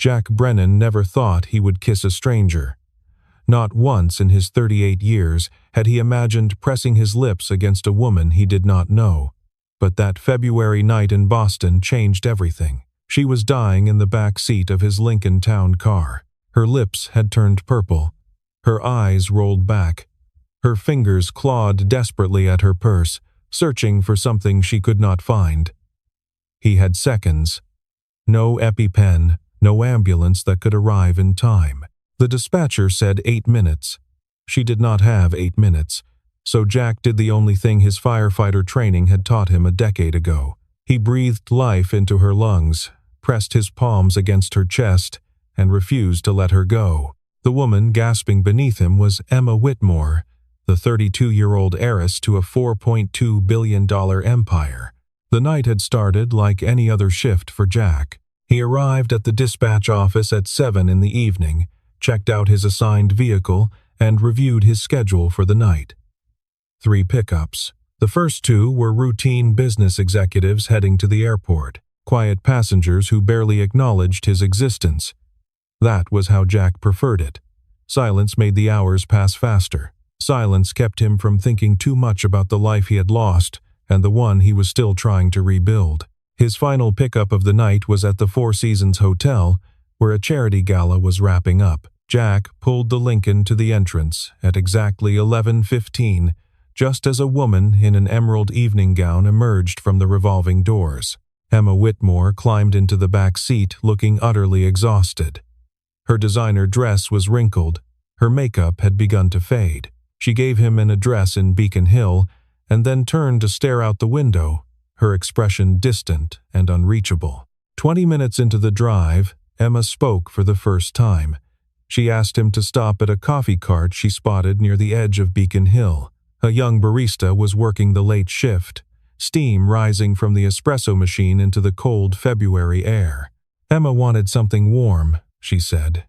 Jack Brennan never thought he would kiss a stranger. Not once in his 38 years had he imagined pressing his lips against a woman he did not know. But that February night in Boston changed everything. She was dying in the back seat of his Lincoln Town car. Her lips had turned purple. Her eyes rolled back. Her fingers clawed desperately at her purse, searching for something she could not find. He had seconds. No EpiPen, no ambulance that could arrive in time. The dispatcher said 8 minutes. She did not have 8 minutes, so Jack did the only thing his firefighter training had taught him a decade ago. He breathed life into her lungs, pressed his palms against her chest, and refused to let her go. The woman gasping beneath him was Emma Whitmore, the 32-year-old heiress to a $4.2 billion empire. The night had started like any other shift for Jack. He arrived at the dispatch office at 7 in the evening, checked out his assigned vehicle, and reviewed his schedule for the night. 3 pickups. The first 2 were routine business executives heading to the airport, quiet passengers who barely acknowledged his existence. That was how Jack preferred it. Silence made the hours pass faster. Silence kept him from thinking too much about the life he had lost and the one he was still trying to rebuild. His final pickup of the night was at the Four Seasons Hotel, where a charity gala was wrapping up. Jack pulled the Lincoln to the entrance at exactly 11:15, just as a woman in an emerald evening gown emerged from the revolving doors. Emma Whitmore climbed into the back seat looking utterly exhausted. Her designer dress was wrinkled. Her makeup had begun to fade. She gave him an address in Beacon Hill and then turned to stare out the window, her expression distant and unreachable. 20 minutes into the drive, Emma spoke for the first time. She asked him to stop at a coffee cart she spotted near the edge of Beacon Hill. A young barista was working the late shift, steam rising from the espresso machine into the cold February air. Emma wanted something warm, she said.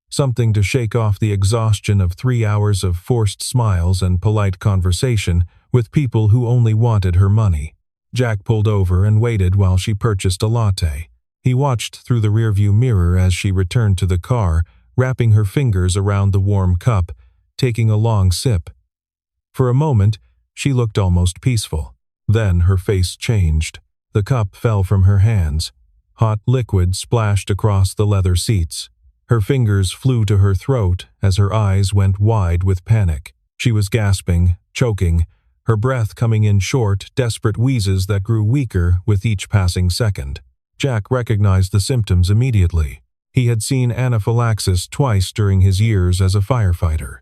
Something to shake off the exhaustion of 3 hours of forced smiles and polite conversation with people who only wanted her money. Jack pulled over and waited while she purchased a latte. He watched through the rearview mirror as she returned to the car, wrapping her fingers around the warm cup, taking a long sip. For a moment, she looked almost peaceful. Then her face changed. The cup fell from her hands. Hot liquid splashed across the leather seats. Her fingers flew to her throat as her eyes went wide with panic. She was gasping, choking, her breath coming in short, desperate wheezes that grew weaker with each passing second. Jack recognized the symptoms immediately. He had seen anaphylaxis twice during his years as a firefighter.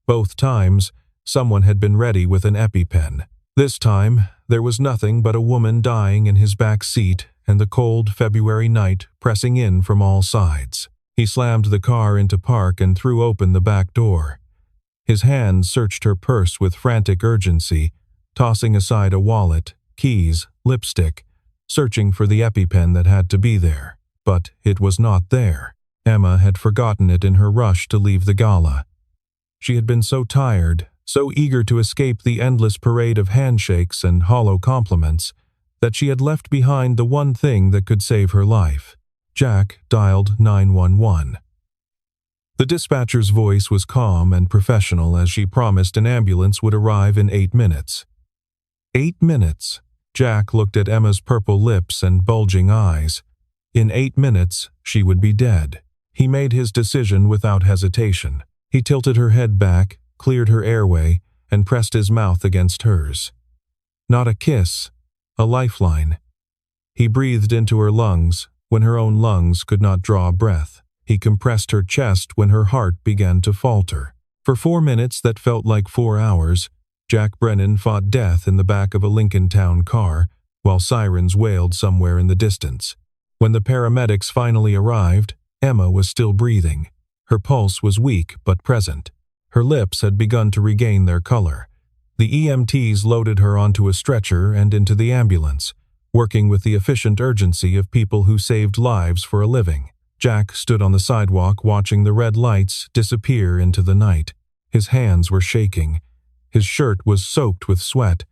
Both times, someone had been ready with an EpiPen. This time, there was nothing but a woman dying in his back seat and the cold February night pressing in from all sides. He slammed the car into park and threw open the back door. His hand searched her purse with frantic urgency, tossing aside a wallet, keys, lipstick, searching for the EpiPen that had to be there. But it was not there. Emma had forgotten it in her rush to leave the gala. She had been so tired, so eager to escape the endless parade of handshakes and hollow compliments, that she had left behind the one thing that could save her life. Jack dialed 911. The dispatcher's voice was calm and professional as she promised an ambulance would arrive in 8 minutes. 8 minutes. Jack looked at Emma's purple lips and bulging eyes. In 8 minutes, she would be dead. He made his decision without hesitation. He tilted her head back, cleared her airway, and pressed his mouth against hers. Not a kiss, a lifeline. He breathed into her lungs when her own lungs could not draw a breath. He compressed her chest when her heart began to falter. For 4 minutes that felt like 4 hours, Jack Brennan fought death in the back of a Lincoln Town car, while sirens wailed somewhere in the distance. When the paramedics finally arrived, Emma was still breathing. Her pulse was weak but present. Her lips had begun to regain their color. The EMTs loaded her onto a stretcher and into the ambulance, working with the efficient urgency of people who saved lives for a living. Jack stood on the sidewalk watching the red lights disappear into the night. His hands were shaking. His shirt was soaked with sweat,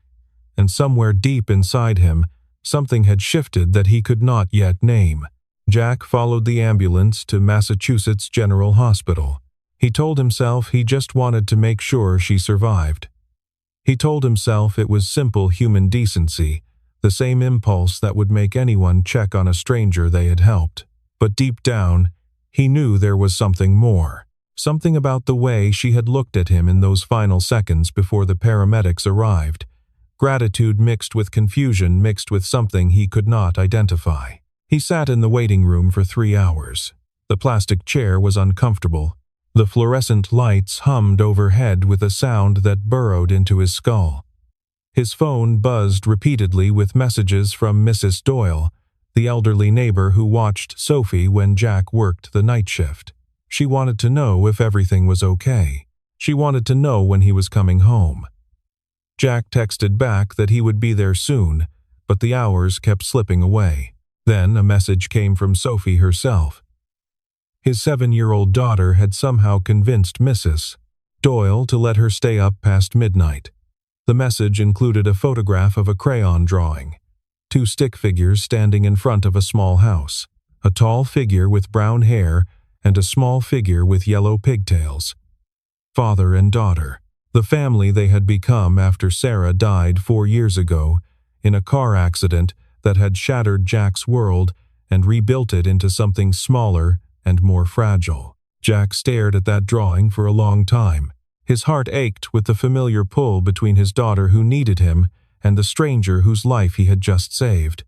and somewhere deep inside him, something had shifted that he could not yet name. Jack followed the ambulance to Massachusetts General Hospital. He told himself he just wanted to make sure she survived. He told himself it was simple human decency, the same impulse that would make anyone check on a stranger they had helped. But deep down, he knew there was something more. Something about the way she had looked at him in those final seconds before the paramedics arrived. Gratitude mixed with confusion mixed with something he could not identify. He sat in the waiting room for 3 hours. The plastic chair was uncomfortable. The fluorescent lights hummed overhead with a sound that burrowed into his skull. His phone buzzed repeatedly with messages from Mrs. Doyle, the elderly neighbor who watched Sophie when Jack worked the night shift. She wanted to know if everything was okay. She wanted to know when he was coming home. Jack texted back that he would be there soon, but the hours kept slipping away. Then a message came from Sophie herself. His 7-year-old daughter had somehow convinced Mrs. Doyle to let her stay up past midnight. The message included a photograph of a crayon drawing. 2 stick figures standing in front of a small house. A tall figure with brown hair and a small figure with yellow pigtails. Father and daughter. The family they had become after Sarah died 4 years ago in a car accident that had shattered Jack's world and rebuilt it into something smaller and more fragile. Jack stared at that drawing for a long time. His heart ached with the familiar pull between his daughter who needed him and the stranger whose life he had just saved.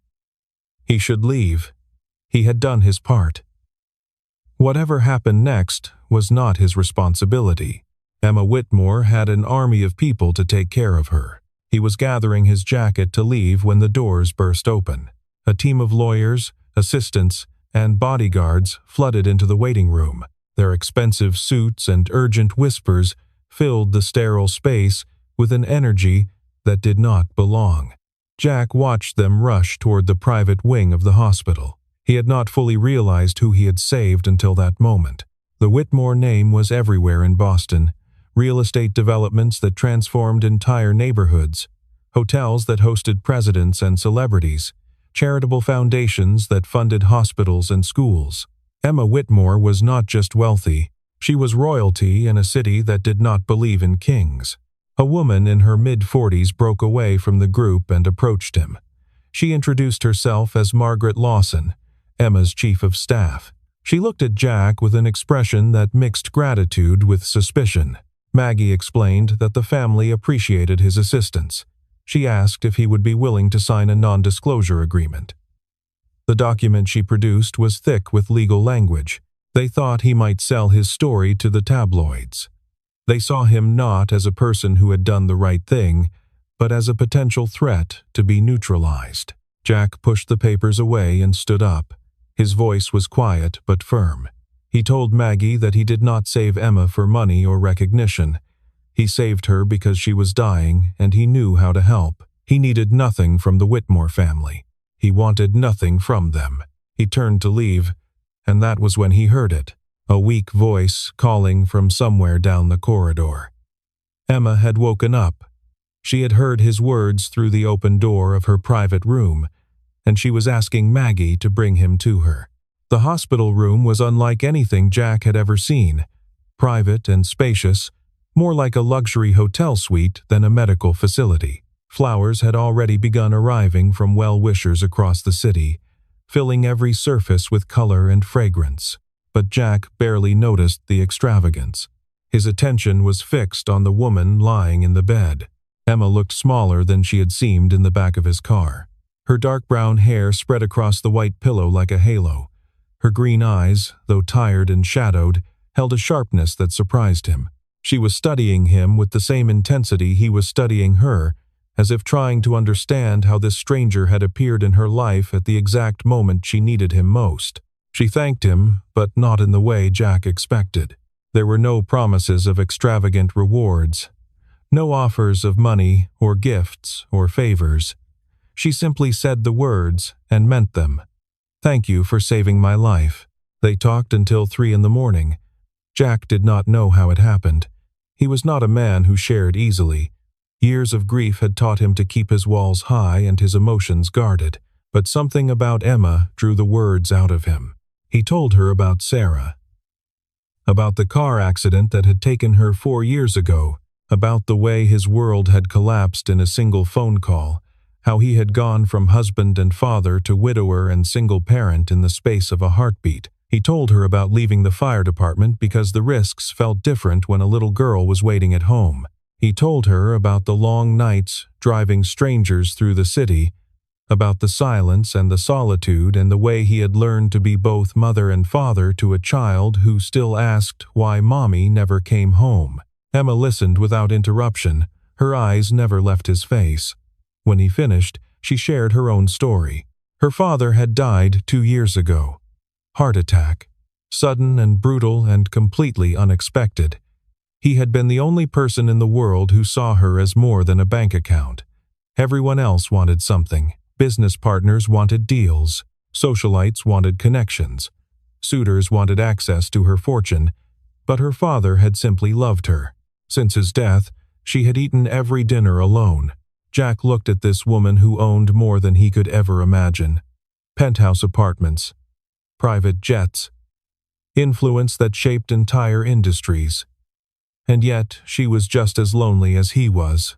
He should leave. He had done his part. Whatever happened next was not his responsibility. Emma Whitmore had an army of people to take care of her. He was gathering his jacket to leave when the doors burst open. A team of lawyers, assistants, and bodyguards flooded into the waiting room. Their expensive suits and urgent whispers filled the sterile space with an energy that did not belong. Jack watched them rush toward the private wing of the hospital. He had not fully realized who he had saved until that moment. The Whitmore name was everywhere in Boston. Real estate developments that transformed entire neighborhoods, hotels that hosted presidents and celebrities, charitable foundations that funded hospitals and schools. Emma Whitmore was not just wealthy, she was royalty in a city that did not believe in kings. A woman in her mid-40s broke away from the group and approached him. She introduced herself as Margaret Lawson, Emma's chief of staff. She looked at Jack with an expression that mixed gratitude with suspicion. Maggie explained that the family appreciated his assistance. She asked if he would be willing to sign a non-disclosure agreement. The document she produced was thick with legal language. They thought he might sell his story to the tabloids. They saw him not as a person who had done the right thing, but as a potential threat to be neutralized. Jack pushed the papers away and stood up. His voice was quiet but firm. He told Maggie that he did not save Emma for money or recognition. He saved her because she was dying and he knew how to help. He needed nothing from the Whitmore family. He wanted nothing from them. He turned to leave, and that was when he heard it. A weak voice calling from somewhere down the corridor. Emma had woken up. She had heard his words through the open door of her private room, and she was asking Maggie to bring him to her. The hospital room was unlike anything Jack had ever seen. Private and spacious, more like a luxury hotel suite than a medical facility. Flowers had already begun arriving from well-wishers across the city, filling every surface with color and fragrance. But Jack barely noticed the extravagance. His attention was fixed on the woman lying in the bed. Emma looked smaller than she had seemed in the back of his car. Her dark brown hair spread across the white pillow like a halo. Her green eyes, though tired and shadowed, held a sharpness that surprised him. She was studying him with the same intensity he was studying her, as if trying to understand how this stranger had appeared in her life at the exact moment she needed him most. She thanked him, but not in the way Jack expected. There were no promises of extravagant rewards, no offers of money or gifts or favors. She simply said the words and meant them. "Thank you for saving my life." They talked until 3 in the morning. Jack did not know how it happened. He was not a man who shared easily. Years of grief had taught him to keep his walls high and his emotions guarded. But something about Emma drew the words out of him. He told her about Sarah, about the car accident that had taken her 4 years ago, about the way his world had collapsed in a single phone call, how he had gone from husband and father to widower and single parent in the space of a heartbeat. He told her about leaving the fire department because the risks felt different when a little girl was waiting at home. He told her about the long nights driving strangers through the city, about the silence and the solitude and the way he had learned to be both mother and father to a child who still asked why mommy never came home. Emma listened without interruption. Her eyes never left his face. When he finished, she shared her own story. Her father had died 2 years ago. Heart attack. Sudden and brutal and completely unexpected. He had been the only person in the world who saw her as more than a bank account. Everyone else wanted something. Business partners wanted deals. Socialites wanted connections. Suitors wanted access to her fortune. But her father had simply loved her. Since his death, she had eaten every dinner alone. Jack looked at this woman who owned more than he could ever imagine. Penthouse apartments. Private jets. Influence that shaped entire industries. And yet, she was just as lonely as he was.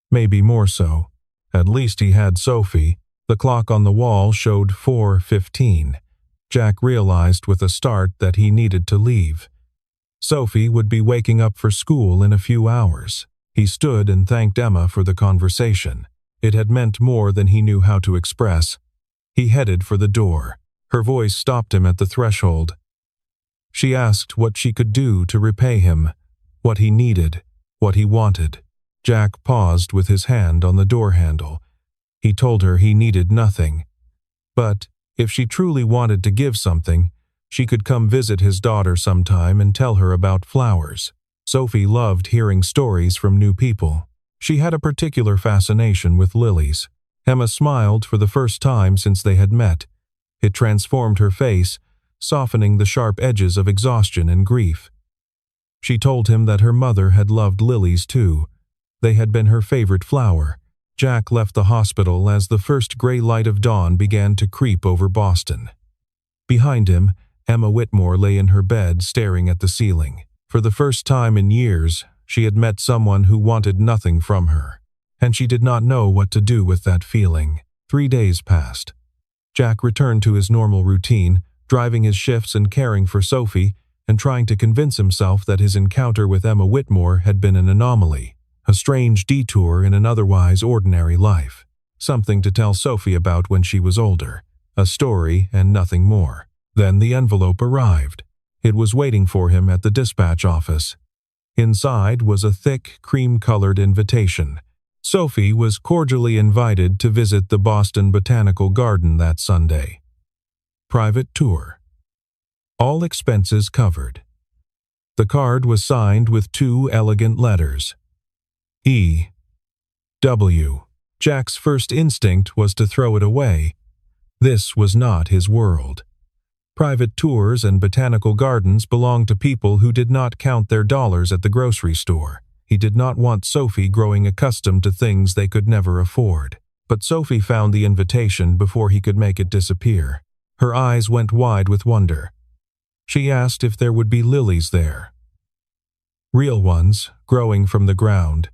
Maybe more so. At least he had Sophie. The clock on the wall showed 4:15. Jack realized with a start that he needed to leave. Sophie would be waking up for school in a few hours. He stood and thanked Emma for the conversation. It had meant more than he knew how to express. He headed for the door. Her voice stopped him at the threshold. She asked what she could do to repay him, what he needed, what he wanted. Jack paused with his hand on the door handle. He told her he needed nothing. But if she truly wanted to give something, she could come visit his daughter sometime and tell her about flowers. Sophie loved hearing stories from new people. She had a particular fascination with lilies. Emma smiled for the first time since they had met. It transformed her face, softening the sharp edges of exhaustion and grief. She told him that her mother had loved lilies too. They had been her favorite flower. Jack left the hospital as the first gray light of dawn began to creep over Boston. Behind him, Emma Whitmore lay in her bed staring at the ceiling. For the first time in years, she had met someone who wanted nothing from her, and she did not know what to do with that feeling. 3 days passed. Jack returned to his normal routine, driving his shifts and caring for Sophie, and trying to convince himself that his encounter with Emma Whitmore had been an anomaly, a strange detour in an otherwise ordinary life. Something to tell Sophie about when she was older. A story and nothing more. Then the envelope arrived. It was waiting for him at the dispatch office. Inside was a thick, cream-colored invitation. Sophie was cordially invited to visit the Boston Botanical Garden that Sunday. Private tour. All expenses covered. The card was signed with 2 elegant letters. E. W. Jack's first instinct was to throw it away. This was not his world. Private tours and botanical gardens belonged to people who did not count their dollars at the grocery store. He did not want Sophie growing accustomed to things they could never afford. But Sophie found the invitation before he could make it disappear. Her eyes went wide with wonder. She asked if there would be lilies there. Real ones, growing from the ground.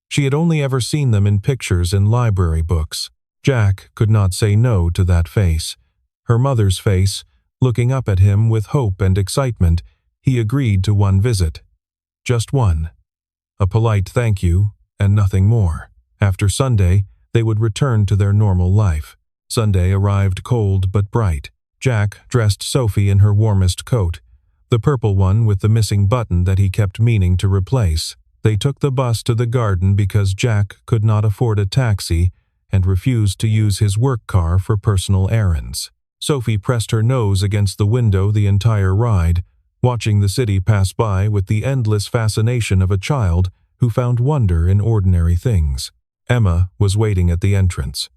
She had only ever seen them in pictures and library books. Jack could not say no to that face. Her mother's face, looking up at him with hope and excitement, he agreed to one visit. Just one. A polite thank you, and nothing more. After Sunday, they would return to their normal life. Sunday arrived cold but bright. Jack dressed Sophie in her warmest coat, the purple one with the missing button that he kept meaning to replace. They took the bus to the garden because Jack could not afford a taxi and refused to use his work car for personal errands. Sophie pressed her nose against the window the entire ride, watching the city pass by with the endless fascination of a child who found wonder in ordinary things. Emma was waiting at the entrance.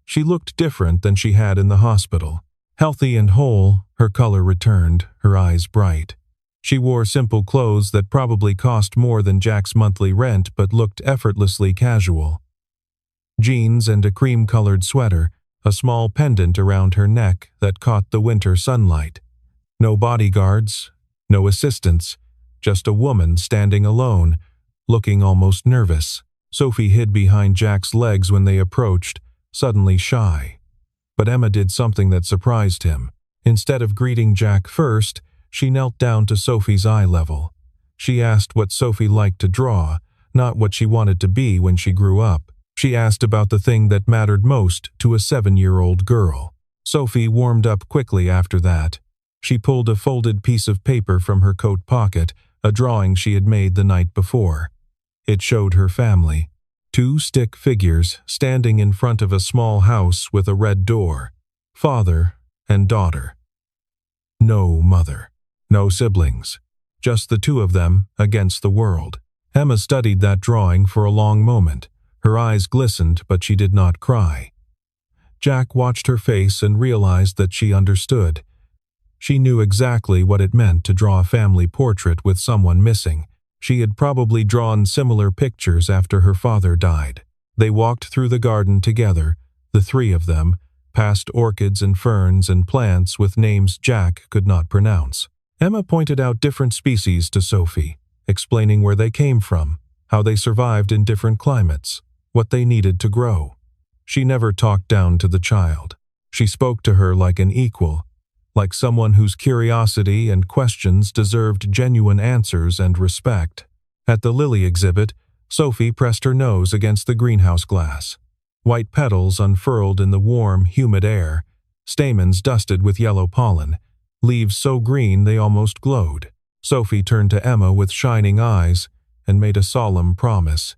She looked different than she had in the hospital. Healthy and whole, her color returned, her eyes bright. She wore simple clothes that probably cost more than Jack's monthly rent but looked effortlessly casual. Jeans and a cream-colored sweater, a small pendant around her neck that caught the winter sunlight. No bodyguards, no assistants, just a woman standing alone, looking almost nervous. Sophie hid behind Jack's legs when they approached, suddenly shy. But Emma did something that surprised him. Instead of greeting Jack first, she knelt down to Sophie's eye level. She asked what Sophie liked to draw, not what she wanted to be when she grew up. She asked about the thing that mattered most to a 7-year-old girl. Sophie warmed up quickly after that. She pulled a folded piece of paper from her coat pocket, a drawing she had made the night before. It showed her family. 2 stick figures standing in front of a small house with a red door. Father and daughter. No mother. No siblings. Just the 2 of them against the world. Emma studied that drawing for a long moment. Her eyes glistened, but she did not cry. Jack watched her face and realized that she understood. She knew exactly what it meant to draw a family portrait with someone missing. She had probably drawn similar pictures after her father died. They walked through the garden together, the 3 of them, past orchids and ferns and plants with names Jack could not pronounce. Emma pointed out different species to Sophie, explaining where they came from, how they survived in different climates, what they needed to grow. She never talked down to the child. She spoke to her like an equal, like someone whose curiosity and questions deserved genuine answers and respect. At the lily exhibit, Sophie pressed her nose against the greenhouse glass. White petals unfurled in the warm, humid air, stamens dusted with yellow pollen, leaves so green they almost glowed. Sophie turned to Emma with shining eyes and made a solemn promise.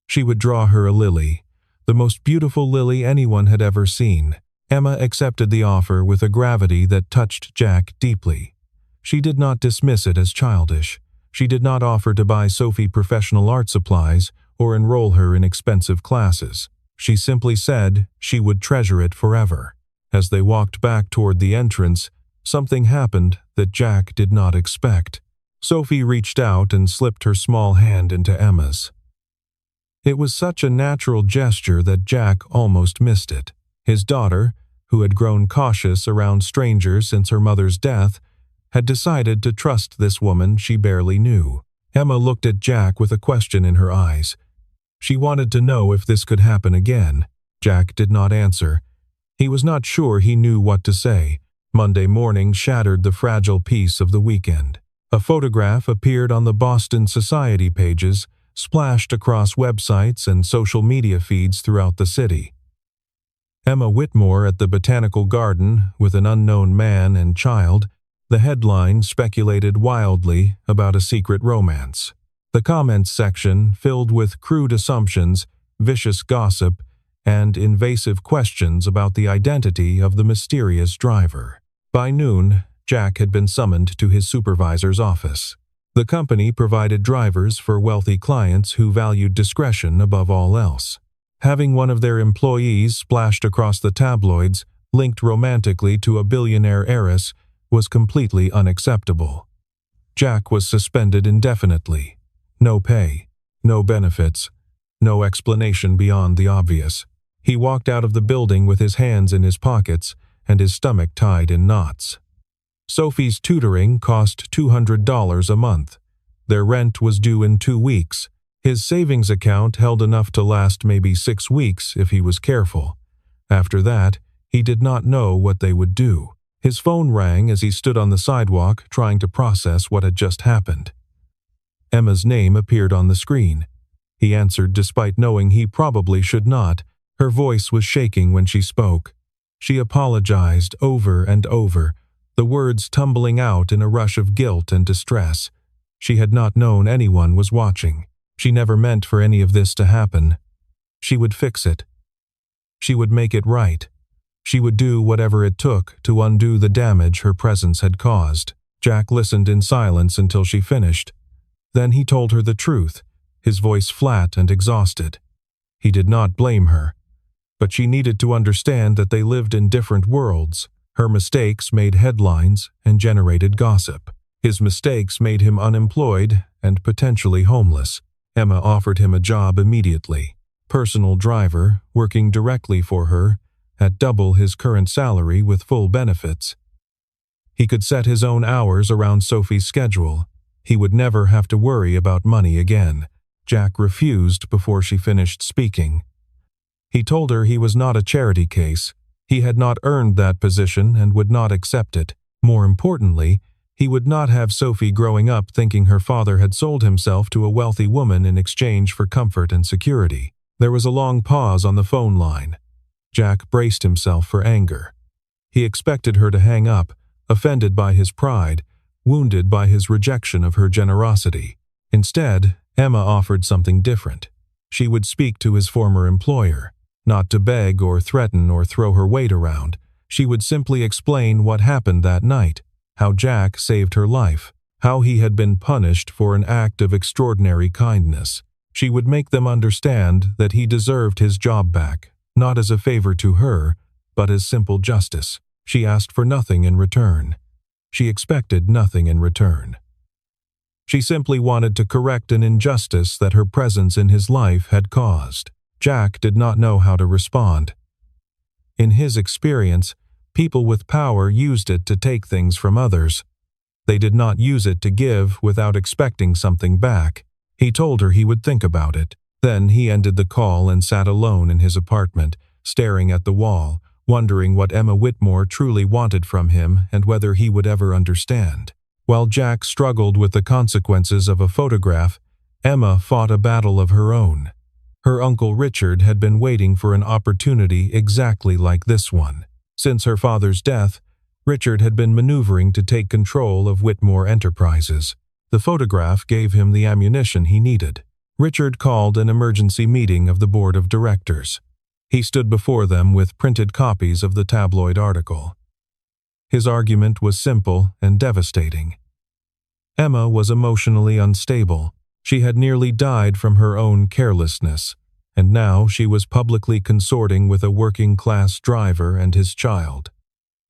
She would draw her a lily, the most beautiful lily anyone had ever seen. Emma accepted the offer with a gravity that touched Jack deeply. She did not dismiss it as childish. She did not offer to buy Sophie professional art supplies or enroll her in expensive classes. She simply said she would treasure it forever. As they walked back toward the entrance, something happened that Jack did not expect. Sophie reached out and slipped her small hand into Emma's. It was such a natural gesture that Jack almost missed it. His daughter, who had grown cautious around strangers since her mother's death, had decided to trust this woman she barely knew. Emma looked at Jack with a question in her eyes. She wanted to know if this could happen again. Jack did not answer. He was not sure he knew what to say. Monday morning shattered the fragile peace of the weekend. A photograph appeared on the Boston Society pages, splashed across websites and social media feeds throughout the city. Emma Whitmore at the Botanical Garden with an unknown man and child. The headline speculated wildly about a secret romance. The comments section filled with crude assumptions, vicious gossip, and invasive questions about the identity of the mysterious driver. By noon, Jack had been summoned to his supervisor's office. The company provided drivers for wealthy clients who valued discretion above all else. Having one of their employees splashed across the tabloids, linked romantically to a billionaire heiress, was completely unacceptable. Jack was suspended indefinitely. No pay, no benefits, no explanation beyond the obvious. He walked out of the building with his hands in his pockets and his stomach tied in knots. Sophie's tutoring cost $200 a month. Their rent was due in 2 weeks. His savings account held enough to last maybe 6 weeks if he was careful. After that, he did not know what they would do. His phone rang as he stood on the sidewalk trying to process what had just happened. Emma's name appeared on the screen. He answered despite knowing he probably should not. Her voice was shaking when she spoke. She apologized over and over, the words tumbling out in a rush of guilt and distress. She had not known anyone was watching. She never meant for any of this to happen. She would fix it. She would make it right. She would do whatever it took to undo the damage her presence had caused. Jack listened in silence until she finished. Then he told her the truth, his voice flat and exhausted. He did not blame her, but she needed to understand that they lived in different worlds. Her mistakes made headlines and generated gossip. His mistakes made him unemployed and potentially homeless. Emma offered him a job immediately. Personal driver, working directly for her, at double his current salary with full benefits. He could set his own hours around Sophie's schedule. He would never have to worry about money again. Jack refused before she finished speaking. He told her he was not a charity case. He had not earned that position and would not accept it. More importantly, he would not have Sophie growing up thinking her father had sold himself to a wealthy woman in exchange for comfort and security. There was a long pause on the phone line. Jack braced himself for anger. He expected her to hang up, offended by his pride, wounded by his rejection of her generosity. Instead, Emma offered something different. She would speak to his former employer, not to beg or threaten or throw her weight around. She would simply explain what happened that night, how Jack saved her life, how he had been punished for an act of extraordinary kindness. She would make them understand that he deserved his job back, not as a favor to her, but as simple justice. She asked for nothing in return. She expected nothing in return. She simply wanted to correct an injustice that her presence in his life had caused. Jack did not know how to respond. In his experience, people with power used it to take things from others. They did not use it to give without expecting something back. He told her he would think about it. Then he ended the call and sat alone in his apartment, staring at the wall, wondering what Emma Whitmore truly wanted from him and whether he would ever understand. While Jack struggled with the consequences of a photograph, Emma fought a battle of her own. Her uncle Richard had been waiting for an opportunity exactly like this one. Since her father's death, Richard had been maneuvering to take control of Whitmore Enterprises. The photograph gave him the ammunition he needed. Richard called an emergency meeting of the board of directors. He stood before them with printed copies of the tabloid article. His argument was simple and devastating. Emma was emotionally unstable. She had nearly died from her own carelessness, and now she was publicly consorting with a working-class driver and his child.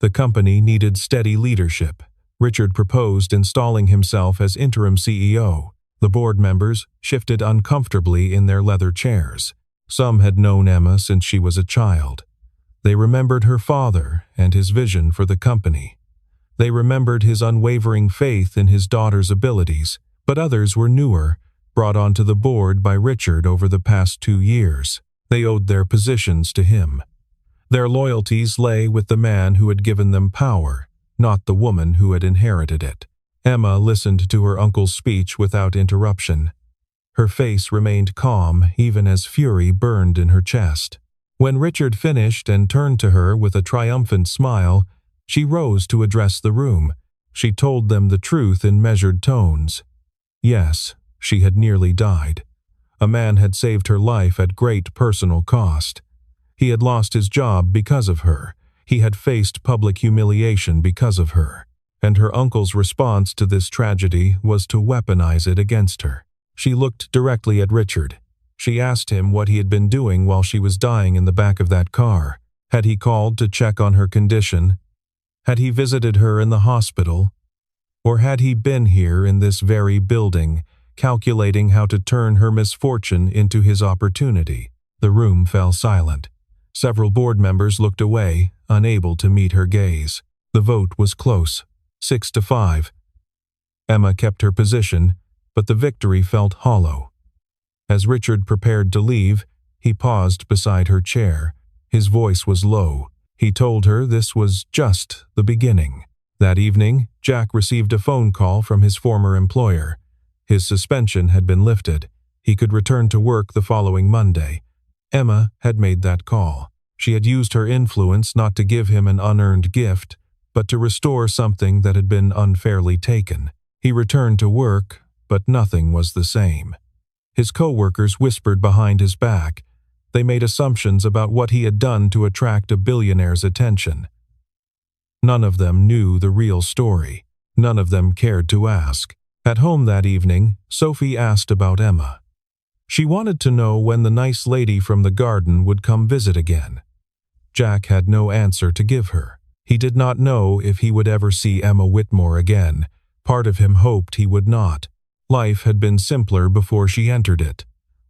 The company needed steady leadership. Richard proposed installing himself as interim CEO. The board members shifted uncomfortably in their leather chairs. Some had known Emma since she was a child. They remembered her father and his vision for the company. They remembered his unwavering faith in his daughter's abilities, but others were newer, brought onto the board by Richard over the past 2 years. They owed their positions to him. Their loyalties lay with the man who had given them power, not the woman who had inherited it. Emma listened to her uncle's speech without interruption. Her face remained calm even as fury burned in her chest. When Richard finished and turned to her with a triumphant smile, she rose to address the room. She told them the truth in measured tones. Yes, she had nearly died. A man had saved her life at great personal cost. He had lost his job because of her. He had faced public humiliation because of her. And her uncle's response to this tragedy was to weaponize it against her. She looked directly at Richard. She asked him what he had been doing while she was dying in the back of that car. Had he called to check on her condition? Had he visited her in the hospital? Or had he been here in this very building, calculating how to turn her misfortune into his opportunity? The room fell silent. Several board members looked away, unable to meet her gaze. The vote was close, 6-5. Emma kept her position, but the victory felt hollow. As Richard prepared to leave, he paused beside her chair. His voice was low. He told her this was just the beginning. That evening, Jack received a phone call from his former employer. His suspension had been lifted. He could return to work the following Monday. Emma had made that call. She had used her influence not to give him an unearned gift, but to restore something that had been unfairly taken. He returned to work, but nothing was the same. His co-workers whispered behind his back. They made assumptions about what he had done to attract a billionaire's attention. None of them knew the real story. None of them cared to ask. At home that evening, Sophie asked about Emma. She wanted to know when the nice lady from the garden would come visit again. Jack had no answer to give her. He did not know if he would ever see Emma Whitmore again. Part of him hoped he would not. Life had been simpler before she entered it.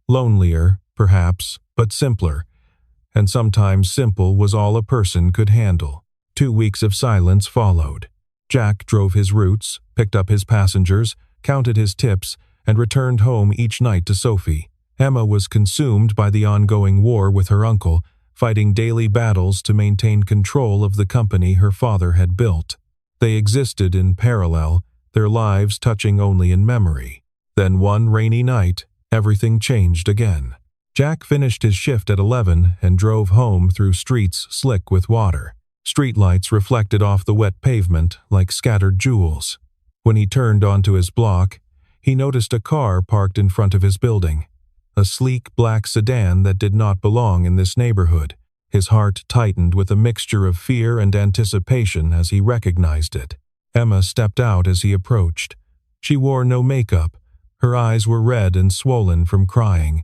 Lonelier, perhaps, but simpler. and sometimes simple was all a person could handle. 2 weeks of silence followed. Jack drove his routes, picked up his passengers, counted his tips, and returned home each night to Sophie. Emma was consumed by the ongoing war with her uncle, fighting daily battles to maintain control of the company her father had built. They existed in parallel, their lives touching only in memory. Then one rainy night, everything changed again. Jack finished his shift at 11 and drove home through streets slick with water. Streetlights reflected off the wet pavement like scattered jewels. When he turned onto his block, he noticed a car parked in front of his building. A sleek black sedan that did not belong in this neighborhood. His heart tightened with a mixture of fear and anticipation as he recognized it. Emma stepped out as he approached. She wore no makeup. Her eyes were red and swollen from crying.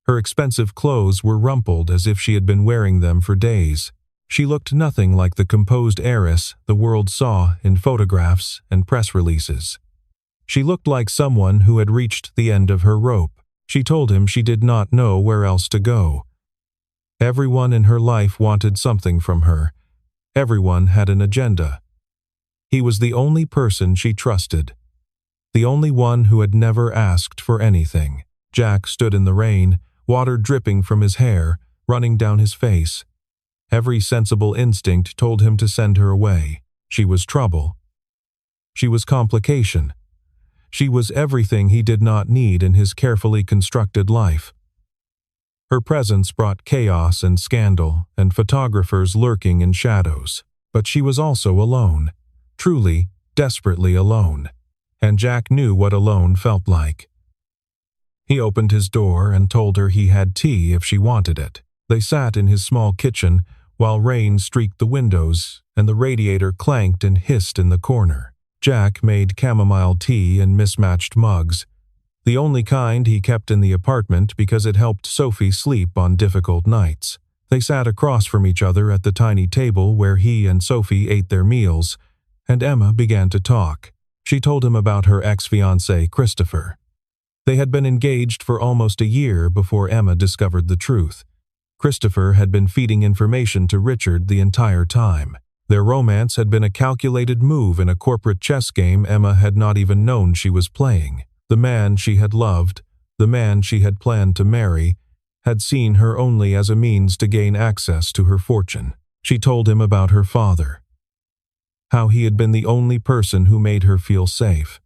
Her expensive clothes were rumpled as if she had been wearing them for days. She looked nothing like the composed heiress the world saw in photographs and press releases. She looked like someone who had reached the end of her rope. She told him she did not know where else to go. Everyone in her life wanted something from her. Everyone had an agenda. He was the only person she trusted. The only one who had never asked for anything. Jack stood in the rain, water dripping from his hair, running down his face. Every sensible instinct told him to send her away. She was trouble. She was complication. She was everything he did not need in his carefully constructed life. Her presence brought chaos and scandal and photographers lurking in shadows. But she was also alone. Truly, desperately alone. And Jack knew what alone felt like. He opened his door and told her he had tea if she wanted it. They sat in his small kitchen while rain streaked the windows and the radiator clanked and hissed in the corner. Jack made chamomile tea in mismatched mugs, the only kind he kept in the apartment because it helped Sophie sleep on difficult nights. They sat across from each other at the tiny table where he and Sophie ate their meals, and Emma began to talk. She told him about her ex-fiancé, Christopher. They had been engaged for almost a year before Emma discovered the truth. Christopher had been feeding information to Richard the entire time. Their romance had been a calculated move in a corporate chess game Emma had not even known she was playing. The man she had loved, the man she had planned to marry, had seen her only as a means to gain access to her fortune. She told him about her father. How he had been the only person who made her feel safe.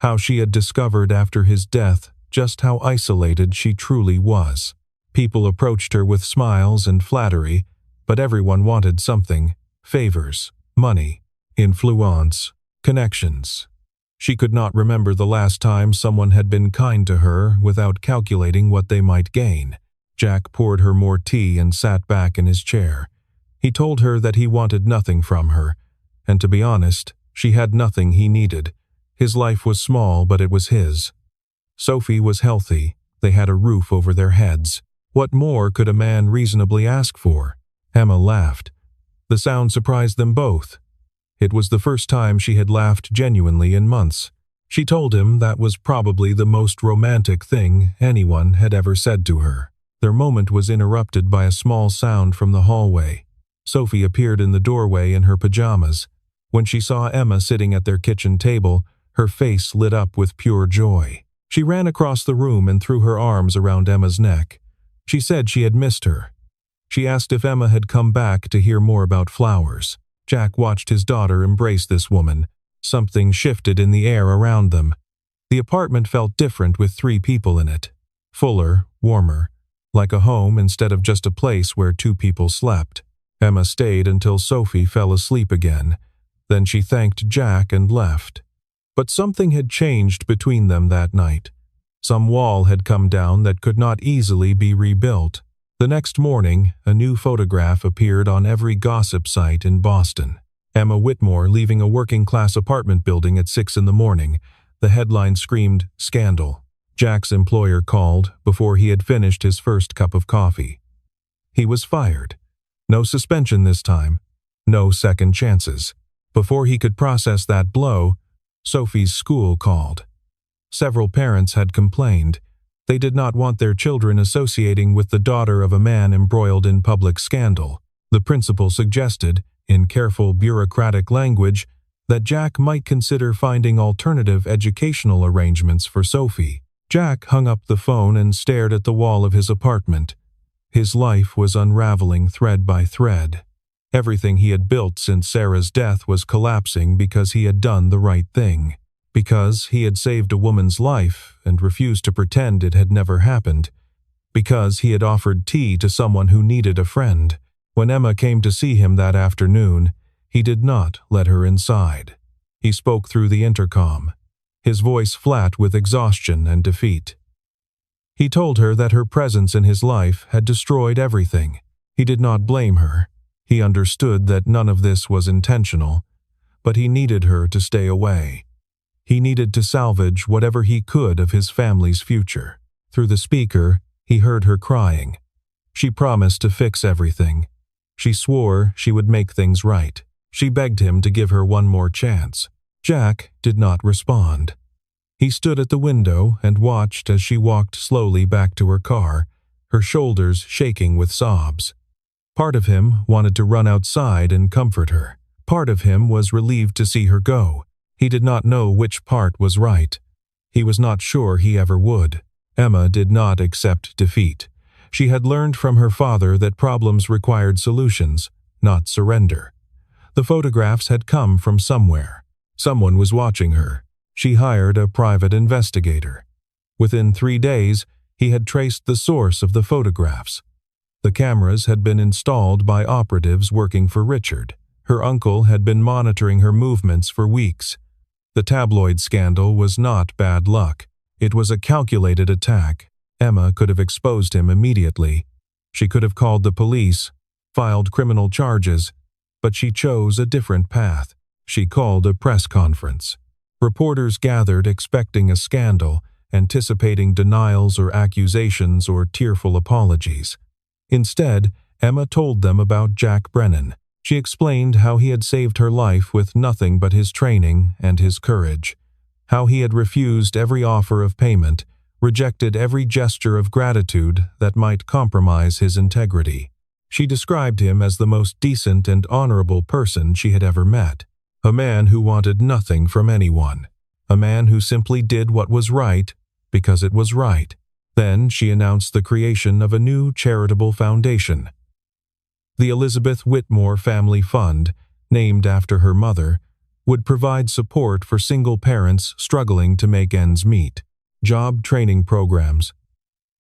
How she had discovered after his death just how isolated she truly was. People approached her with smiles and flattery, but everyone wanted something. Favors, money, influence, connections. She could not remember the last time someone had been kind to her without calculating what they might gain. Jack poured her more tea and sat back in his chair. He told her that he wanted nothing from her, and to be honest, she had nothing he needed. His life was small, but it was his. Sophie was healthy. They had a roof over their heads. What more could a man reasonably ask for? Emma laughed. The sound surprised them both. It was the first time she had laughed genuinely in months. She told him that was probably the most romantic thing anyone had ever said to her. Their moment was interrupted by a small sound from the hallway. Sophie appeared in the doorway in her pajamas. When she saw Emma sitting at their kitchen table, her face lit up with pure joy. She ran across the room and threw her arms around Emma's neck. She said she had missed her. She asked if Emma had come back to hear more about flowers. Jack watched his daughter embrace this woman. Something shifted in the air around them. The apartment felt different with 3 people in it. Fuller, warmer, like a home instead of just a place where 2 people slept. Emma stayed until Sophie fell asleep again. Then she thanked Jack and left. But something had changed between them that night. Some wall had come down that could not easily be rebuilt. The next morning, a new photograph appeared on every gossip site in Boston. Emma Whitmore leaving a working-class apartment building at 6 in the morning. The headline screamed, "Scandal." Jack's employer called before he had finished his first cup of coffee. He was fired. No suspension this time. No second chances. Before he could process that blow, Sophie's school called. Several parents had complained. They did not want their children associating with the daughter of a man embroiled in public scandal. The principal suggested, in careful bureaucratic language, that Jack might consider finding alternative educational arrangements for Sophie. Jack hung up the phone and stared at the wall of his apartment. His life was unraveling thread by thread. Everything he had built since Sarah's death was collapsing because he had done the right thing. Because he had saved a woman's life and refused to pretend it had never happened. Because he had offered tea to someone who needed a friend. When Emma came to see him that afternoon, he did not let her inside. He spoke through the intercom, his voice flat with exhaustion and defeat. He told her that her presence in his life had destroyed everything. He did not blame her. He understood that none of this was intentional, but he needed her to stay away. He needed to salvage whatever he could of his family's future. Through the speaker, he heard her crying. She promised to fix everything. She swore she would make things right. She begged him to give her one more chance. Jack did not respond. He stood at the window and watched as she walked slowly back to her car, her shoulders shaking with sobs. Part of him wanted to run outside and comfort her. Part of him was relieved to see her go. He did not know which part was right. He was not sure he ever would. Emma did not accept defeat. She had learned from her father that problems required solutions, not surrender. The photographs had come from somewhere. Someone was watching her. She hired a private investigator. Within 3 days, he had traced the source of the photographs. The cameras had been installed by operatives working for Richard. Her uncle had been monitoring her movements for weeks. The tabloid scandal was not bad luck. It was a calculated attack. Emma could have exposed him immediately. She could have called the police, filed criminal charges, but she chose a different path. She called a press conference. Reporters gathered expecting a scandal, anticipating denials or accusations or tearful apologies. Instead, Emma told them about Jack Brennan. She explained how he had saved her life with nothing but his training and his courage, how he had refused every offer of payment, rejected every gesture of gratitude that might compromise his integrity. She described him as the most decent and honorable person she had ever met, a man who wanted nothing from anyone, a man who simply did what was right because it was right. Then she announced the creation of a new charitable foundation. The Elizabeth Whitmore Family Fund, named after her mother, would provide support for single parents struggling to make ends meet, job training programs,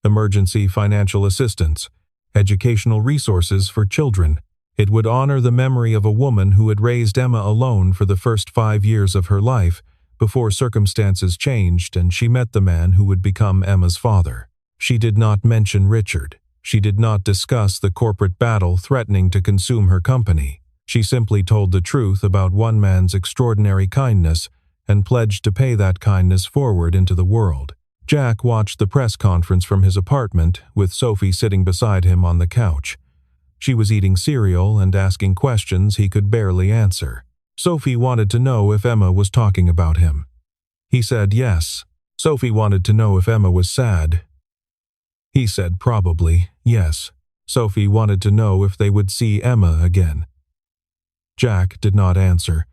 emergency financial assistance, educational resources for children. It would honor the memory of a woman who had raised Emma alone for the first 5 years of her life before circumstances changed and she met the man who would become Emma's father. She did not mention Richard. She did not discuss the corporate battle threatening to consume her company. She simply told the truth about one man's extraordinary kindness and pledged to pay that kindness forward into the world. Jack watched the press conference from his apartment, with Sophie sitting beside him on the couch. She was eating cereal and asking questions he could barely answer. Sophie wanted to know if Emma was talking about him. He said yes. Sophie wanted to know if Emma was sad. He said probably yes. Sophie wanted to know if they would see Emma again. Jack did not answer.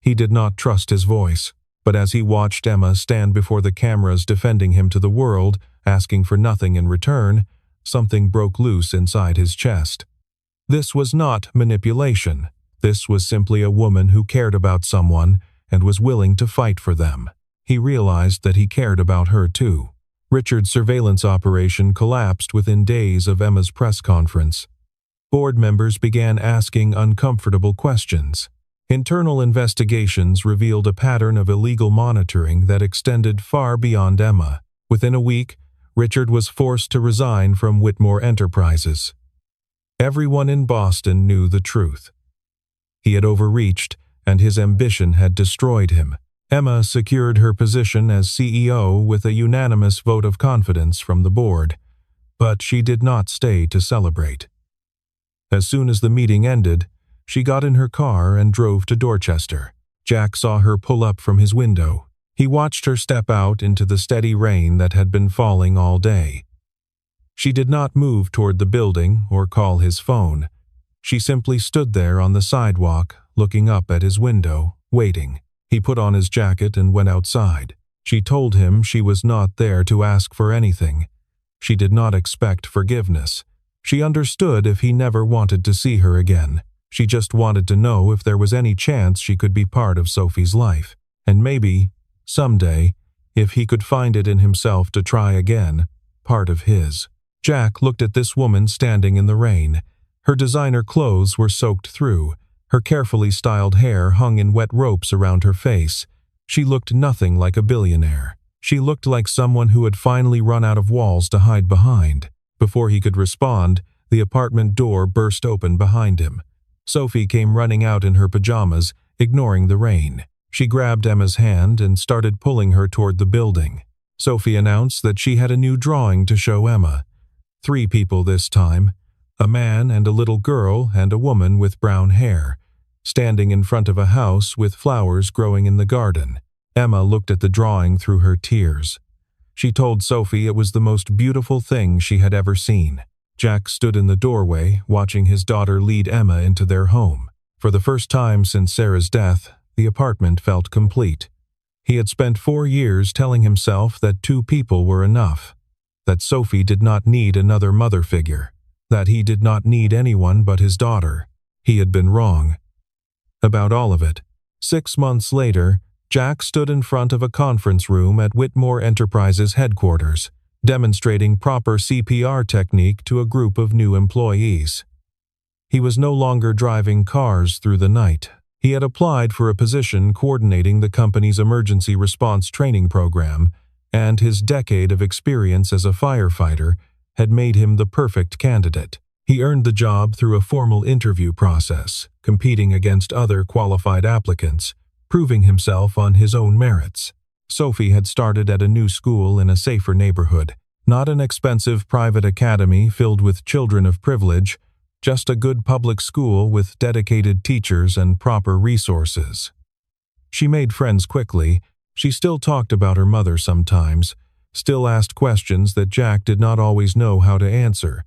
He did not trust his voice, but as he watched Emma stand before the cameras defending him to the world, asking for nothing in return, something broke loose inside his chest. This was not manipulation. This was simply a woman who cared about someone and was willing to fight for them. He realized that he cared about her too. Richard's surveillance operation collapsed within days of Emma's press conference. Board members began asking uncomfortable questions. Internal investigations revealed a pattern of illegal monitoring that extended far beyond Emma. Within a week, Richard was forced to resign from Whitmore Enterprises. Everyone in Boston knew the truth. He had overreached, and his ambition had destroyed him. Emma secured her position as CEO with a unanimous vote of confidence from the board, but she did not stay to celebrate. As soon as the meeting ended, she got in her car and drove to Dorchester. Jack saw her pull up from his window. He watched her step out into the steady rain that had been falling all day. She did not move toward the building or call his phone. She simply stood there on the sidewalk, looking up at his window, waiting. He put on his jacket and went outside. She told him she was not there to ask for anything. She did not expect forgiveness. She understood if he never wanted to see her again. She just wanted to know if there was any chance she could be part of Sophie's life. And maybe, someday, if he could find it in himself to try again, part of his. Jack looked at this woman standing in the rain. Her designer clothes were soaked through. Her carefully styled hair hung in wet ropes around her face. She looked nothing like a billionaire. She looked like someone who had finally run out of walls to hide behind. Before he could respond, the apartment door burst open behind him. Sophie came running out in her pajamas, ignoring the rain. She grabbed Emma's hand and started pulling her toward the building. Sophie announced that she had a new drawing to show Emma. 3 people this time, a man and a little girl and a woman with brown hair, standing in front of a house with flowers growing in the garden. Emma looked at the drawing through her tears. She told Sophie it was the most beautiful thing she had ever seen. Jack stood in the doorway, watching his daughter lead Emma into their home. For the first time since Sarah's death, the apartment felt complete. He had spent 4 years telling himself that 2 people were enough, that Sophie did not need another mother figure, that he did not need anyone but his daughter. He had been wrong about all of it. 6 months later, Jack stood in front of a conference room at Whitmore Enterprises headquarters, demonstrating proper CPR technique to a group of new employees. He was no longer driving cars through the night. He had applied for a position coordinating the company's emergency response training program, and his decade of experience as a firefighter had made him the perfect candidate. He earned the job through a formal interview process, competing against other qualified applicants, proving himself on his own merits. Sophie had started at a new school in a safer neighborhood, not an expensive private academy filled with children of privilege, just a good public school with dedicated teachers and proper resources. She made friends quickly. She still talked about her mother sometimes, still asked questions that Jack did not always know how to answer.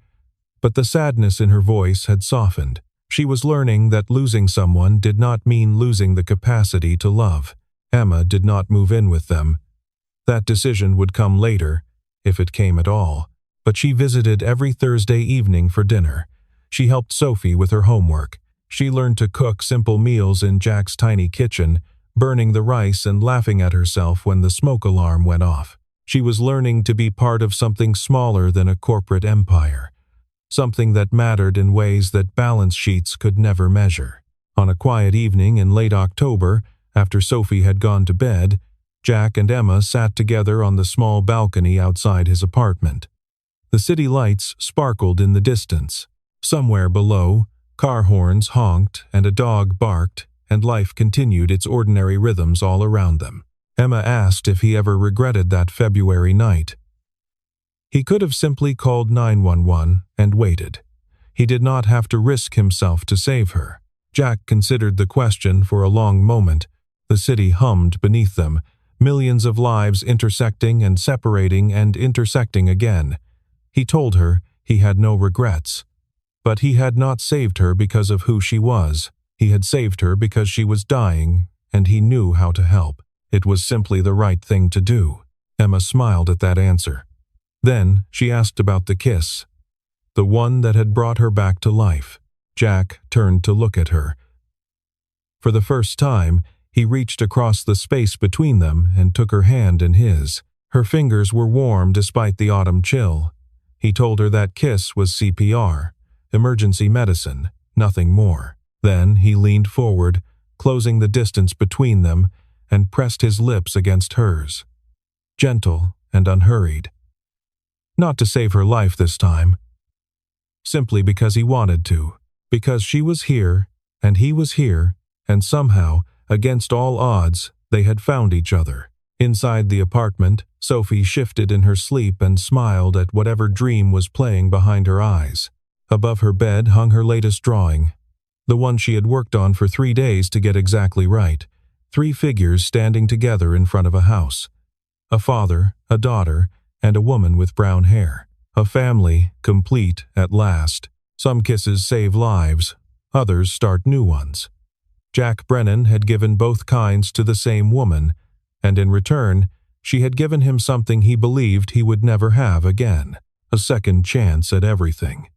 But the sadness in her voice had softened. She was learning that losing someone did not mean losing the capacity to love. Emma did not move in with them. That decision would come later, if it came at all. But she visited every Thursday evening for dinner. She helped Sophie with her homework. She learned to cook simple meals in Jack's tiny kitchen, burning the rice and laughing at herself when the smoke alarm went off. She was learning to be part of something smaller than a corporate empire, something that mattered in ways that balance sheets could never measure. On a quiet evening in late October, after Sophie had gone to bed, Jack and Emma sat together on the small balcony outside his apartment. The city lights sparkled in the distance. Somewhere below, car horns honked and a dog barked, and life continued its ordinary rhythms all around them. Emma asked if he ever regretted that February night. He could have simply called 911 and waited. He did not have to risk himself to save her. Jack considered the question for a long moment. The city hummed beneath them, millions of lives intersecting and separating and intersecting again. He told her he had no regrets. But he had not saved her because of who she was. He had saved her because she was dying, and he knew how to help. It was simply the right thing to do. Emma smiled at that answer. Then she asked about the kiss, the one that had brought her back to life. Jack turned to look at her. For the first time, he reached across the space between them and took her hand in his. Her fingers were warm despite the autumn chill. He told her that kiss was CPR, emergency medicine, nothing more. Then he leaned forward, closing the distance between them, and pressed his lips against hers. Gentle and unhurried. Not to save her life this time. Simply because he wanted to. Because she was here, and he was here, and somehow, against all odds, they had found each other. Inside the apartment, Sophie shifted in her sleep and smiled at whatever dream was playing behind her eyes. Above her bed hung her latest drawing, the one she had worked on for 3 days to get exactly right. Three figures standing together in front of a house. A father, a daughter, and a woman with brown hair. A family, complete at last. Some kisses save lives, others start new ones. Jack Brennan had given both kinds to the same woman, and in return, she had given him something he believed he would never have again, a second chance at everything.